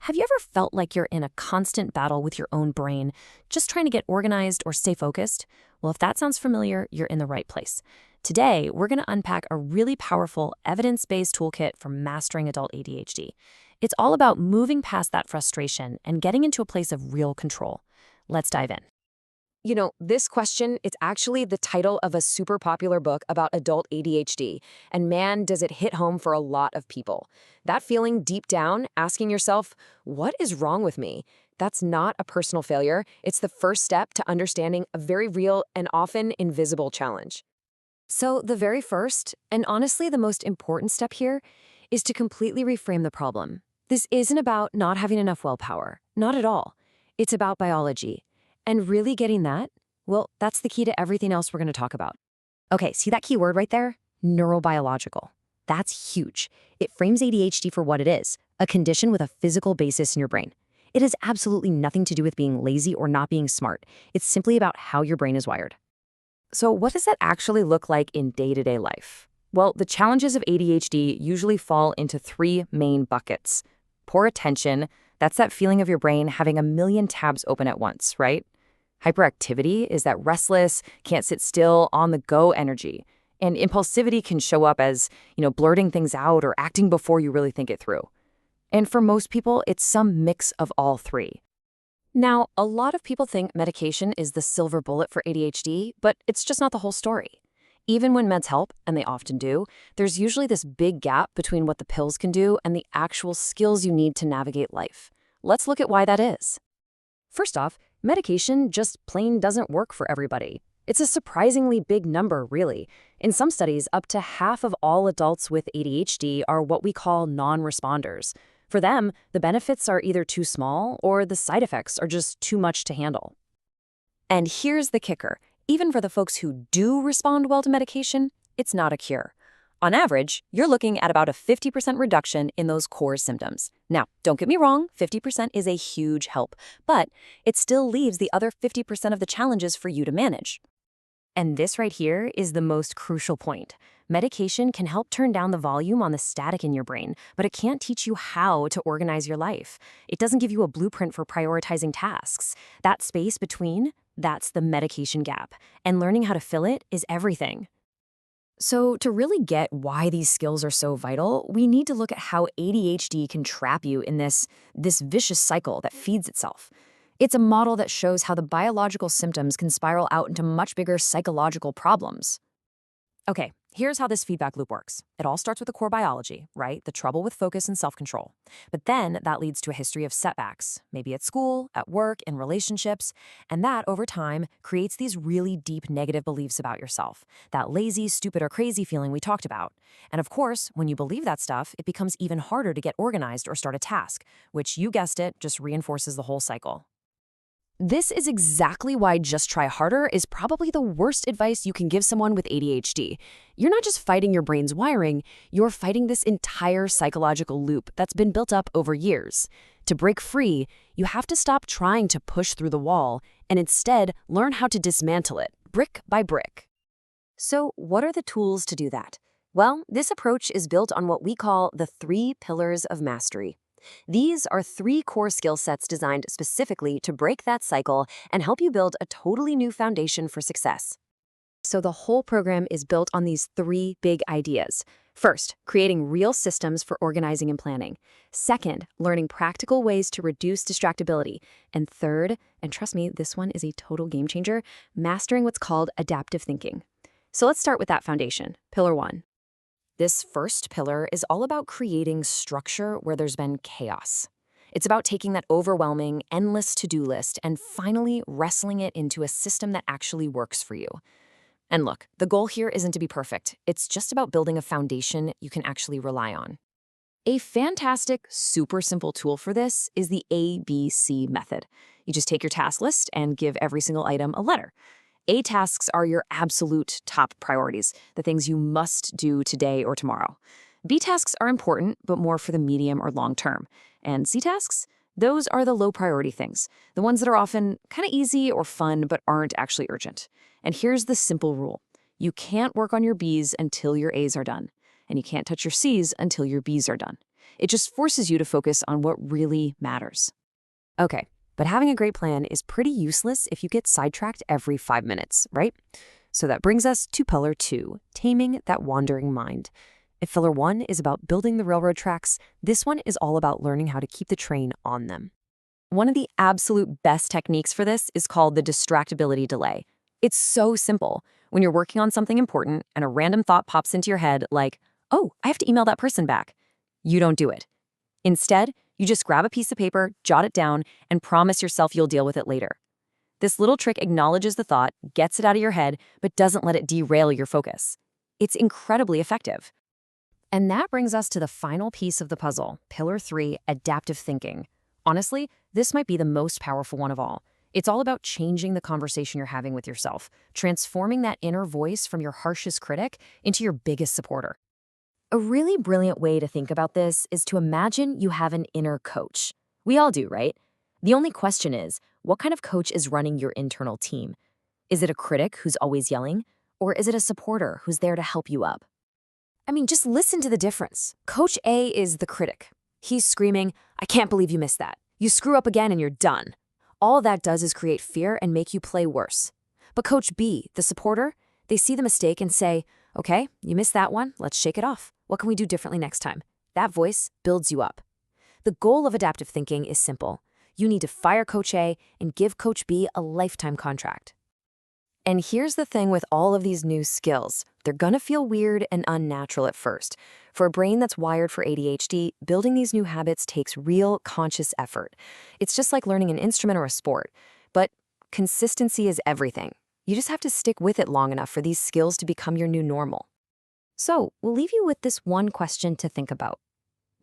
Have you ever felt like you're in a constant battle with your own brain, just trying to get organized or stay focused? Well, if that sounds familiar, you're in the right place. Today, we're going to unpack a really powerful evidence-based toolkit for mastering adult ADHD. It's all about moving past that frustration and getting into a place of real control. Let's dive in. You know, this question, it's actually the title of a super popular book about adult ADHD. And man, does it hit home for a lot of people. That feeling deep down, asking yourself, what is wrong with me? That's not a personal failure. It's the first step to understanding a very real and often invisible challenge. So the very first, and honestly the most important step here, is to completely reframe the problem. This isn't about not having enough willpower. Not at all. It's about biology. And really getting that, well, that's the key to everything else we're going to talk about. Okay, see that key word right there? Neurobiological. That's huge. It frames ADHD for what it is, a condition with a physical basis in your brain. It has absolutely nothing to do with being lazy or not being smart. It's simply about how your brain is wired. So what does that actually look like in day-to-day life? Well, the challenges of ADHD usually fall into three main buckets. Poor attention, that's that feeling of your brain having a million tabs open at once, right? Hyperactivity is that restless, can't sit still, on-the-go energy. And impulsivity can show up as, blurting things out or acting before you really think it through. And for most people, it's some mix of all three. Now, a lot of people think medication is the silver bullet for ADHD, but it's just not the whole story. Even when meds help, and they often do, there's usually this big gap between what the pills can do and the actual skills you need to navigate life. Let's look at why that is. First off, medication just plain doesn't work for everybody. It's a surprisingly big number, really. In some studies, up to half of all adults with ADHD are what we call non-responders. For them, the benefits are either too small or the side effects are just too much to handle. And here's the kicker. Even for the folks who do respond well to medication, it's not a cure. On average, you're looking at about a 50% reduction in those core symptoms. Now, don't get me wrong, 50% is a huge help, but it still leaves the other 50% of the challenges for you to manage. And this right here is the most crucial point. Medication can help turn down the volume on the static in your brain, but it can't teach you how to organize your life. It doesn't give you a blueprint for prioritizing tasks. That space between, that's the medication gap, and learning how to fill it is everything. So to really get why these skills are so vital, we need to look at how ADHD can trap you in this vicious cycle that feeds itself. It's a model that shows how the biological symptoms can spiral out into much bigger psychological problems. Okay, here's how this feedback loop works. It all starts with the core biology, right? The trouble with focus and self-control. But then that leads to a history of setbacks, maybe at school, at work, in relationships. And that, over time, creates these really deep negative beliefs about yourself. That lazy, stupid, or crazy feeling we talked about. And of course, when you believe that stuff, it becomes even harder to get organized or start a task, which, you guessed it, just reinforces the whole cycle. This is exactly why just try harder is probably the worst advice you can give someone with ADHD. You're not just fighting your brain's wiring, you're fighting this entire psychological loop that's been built up over years. To break free, you have to stop trying to push through the wall and instead learn how to dismantle it, brick by brick. So what are the tools to do that? Well, this approach is built on what we call the 3 pillars of mastery. These are 3 core skill sets designed specifically to break that cycle and help you build a totally new foundation for success. So the whole program is built on these 3 big ideas. First, creating real systems for organizing and planning. Second, learning practical ways to reduce distractibility. And third, and trust me, this one is a total game changer, mastering what's called adaptive thinking. So let's start with that foundation, pillar 1. This first pillar is all about creating structure where there's been chaos. It's about taking that overwhelming, endless to-do list and finally wrestling it into a system that actually works for you. And look, the goal here isn't to be perfect. It's just about building a foundation you can actually rely on. A fantastic, super simple tool for this is the ABC method. You just take your task list and give every single item a letter. A tasks are your absolute top priorities, the things you must do today or tomorrow. B tasks are important, but more for the medium or long term. And C tasks? Those are the low priority things, the ones that are often kind of easy or fun, but aren't actually urgent. And here's the simple rule. You can't work on your B's until your A's are done. And you can't touch your C's until your B's are done. It just forces you to focus on what really matters. Okay, but having a great plan is pretty useless if you get sidetracked every 5 minutes, right? So that brings us to pillar 2, taming that wandering mind. If pillar 1 is about building the railroad tracks, this one is all about learning how to keep the train on them. One of the absolute best techniques for this is called the distractibility delay. It's so simple. When you're working on something important and a random thought pops into your head like, oh, I have to email that person back, you don't do it. Instead, you just grab a piece of paper, jot it down, and promise yourself you'll deal with it later. This little trick acknowledges the thought, gets it out of your head, but doesn't let it derail your focus. It's incredibly effective. And that brings us to the final piece of the puzzle, pillar 3, adaptive thinking. Honestly, this might be the most powerful one of all. It's all about changing the conversation you're having with yourself, transforming that inner voice from your harshest critic into your biggest supporter. A really brilliant way to think about this is to imagine you have an inner coach. We all do, right? The only question is, what kind of coach is running your internal team? Is it a critic who's always yelling? Or is it a supporter who's there to help you up? I mean, just listen to the difference. Coach A is the critic. He's screaming, I can't believe you missed that. You screw up again and you're done. All that does is create fear and make you play worse. But Coach B, the supporter, they see the mistake and say, okay, you missed that one, let's shake it off. What can we do differently next time? That voice builds you up. The goal of adaptive thinking is simple. You need to fire Coach A and give Coach B a lifetime contract. And here's the thing with all of these new skills. They're gonna feel weird and unnatural at first. For a brain that's wired for ADHD, building these new habits takes real conscious effort. It's just like learning an instrument or a sport. But consistency is everything. You just have to stick with it long enough for these skills to become your new normal. So we'll leave you with this one question to think about.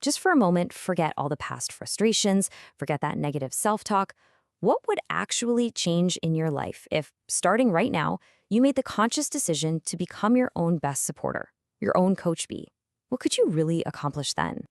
Just for a moment, forget all the past frustrations, forget that negative self-talk. What would actually change in your life if, starting right now, you made the conscious decision to become your own best supporter, your own Coach B? What could you really accomplish then?